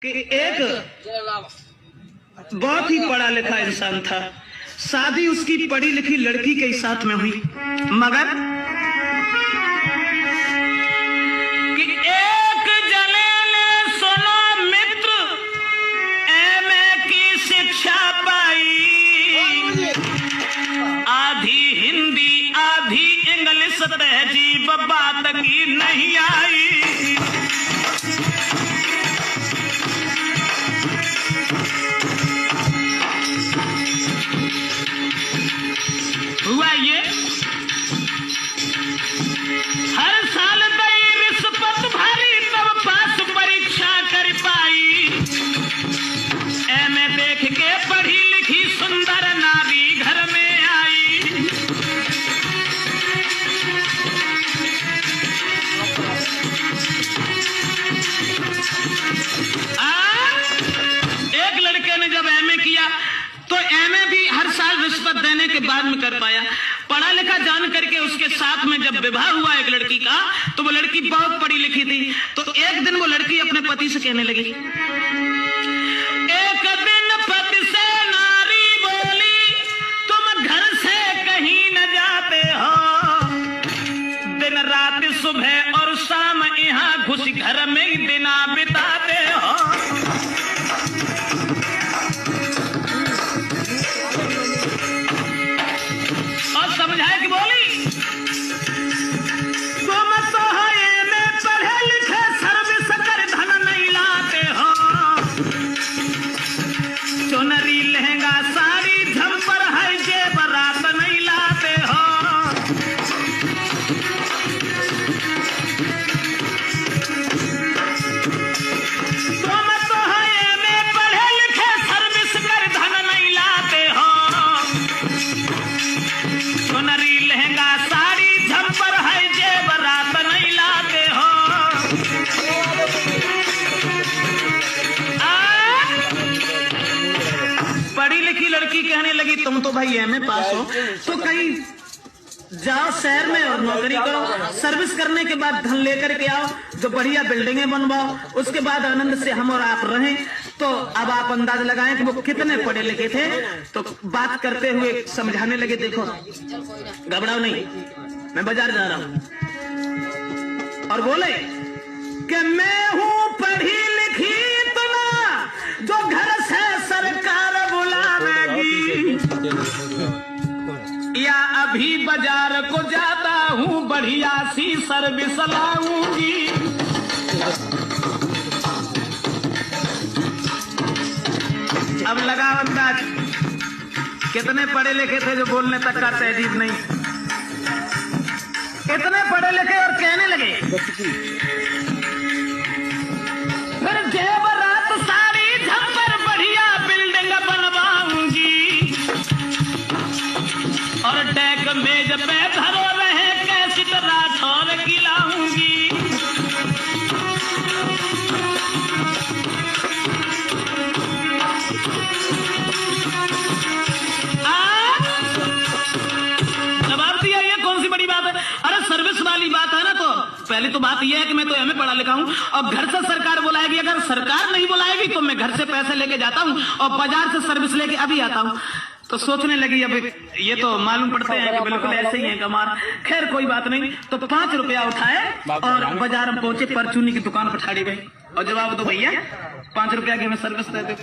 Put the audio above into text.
कि एक बहुत ही पढ़ा लिखा इंसान था। शादी उसकी पढ़ी लिखी लड़की के साथ में हुई, मगर कि एक जने ने सुनो मित्र एमए की शिक्षा पाई, आधी हिंदी आधी इंग्लिश तहजीब बात की नहीं आई। हुआ ये हर साल दई रिश्वत भरी तब पास परीक्षा कर पाई, एमए देख के पढ़ी लिखी सुंदर नारी घर में आई। एक लड़के ने जब एमए किया तो एमए भी हर साल रिश्वत देने के बाद में कर पाया। पढ़ा लिखा जान करके उसके साथ में जब विवाह हुआ एक लड़की का, तो वो लड़की बहुत पढ़ी लिखी थी। तो एक दिन वो लड़की अपने पति से कहने लगी, एक दिन पति से नारी बोली, तुम घर से कहीं न जाते हो, दिन रात सुबह और शाम यहाँ घुस घर में ही दिना बिताते हो। समझाए कि बोली, तुम तो एमए पढ़े लिखे सर्विस कर धन नहीं लाते हो, चुनरी लहंगा साड़ी झंपर है जेवरात नहीं लाते हो। तुम तो एमए पढ़े लिखे सर्विस कर धन नहीं लाते हो, चुनरी लहंगा साड़ी झंपर है जेवरात नहीं लाते हो। पढ़ी लिखी लड़की कहने लगी, तुम तो भाई एमए पास हो, तो कहीं जाओ शहर में और नौकरी करो, सर्विस करने के बाद धन लेकर के आओ, जो बढ़िया बिल्डिंगें बनवाओ, उसके बाद आनंद से हम और आप रहें। तो अब आप अंदाज लगाएं कि वो कितने पढ़े लिखे थे। तो बात करते हुए समझाने लगे, देखो घबराओ नहीं, मैं बाजार जा रहा हूं। और बोले कि मैं हूं पढ़ी लिखी इतना, जो घर से सरकार बुलावेगी, या अभी बाजार को जाता हूं बढ़िया सी सर्विस लाऊंगी। अब लगा अंदाज, कितने पढ़े लिखे थे जो बोलने तक का तहजीब नहीं, इतने पढ़े लिखे और कहने लगे, फिर जेवरात साड़ी झंपर बढ़िया बिल्डिंग बनवाऊंगी, और टैक मेज पे धरो रहे कैसेट राठौर की लाऊंगी। जवाब दिया, ये कौन सी बड़ी बात है? अरे सर्विस वाली बात है ना। तो पहली तो बात यह है कि मैं तो एमए पढ़ा लिखा हूं, और घर से सरकार बुलाएगी, अगर सरकार नहीं बुलाएगी तो मैं घर से पैसे लेके जाता हूं और बाजार से सर्विस लेके अभी आता हूं। तो सोचने लगी, अब ये तो मालूम पड़ते हैं कि बिल्कुल ऐसे ही है कमार। खैर कोई बात नहीं। तो 5 रुपया उठाए और बाजार में पहुंचे, परचूनी की दुकान पर ठाड़ी गई और जवाब दो भैया 5 रुपया की हमें सर्विस दे दो।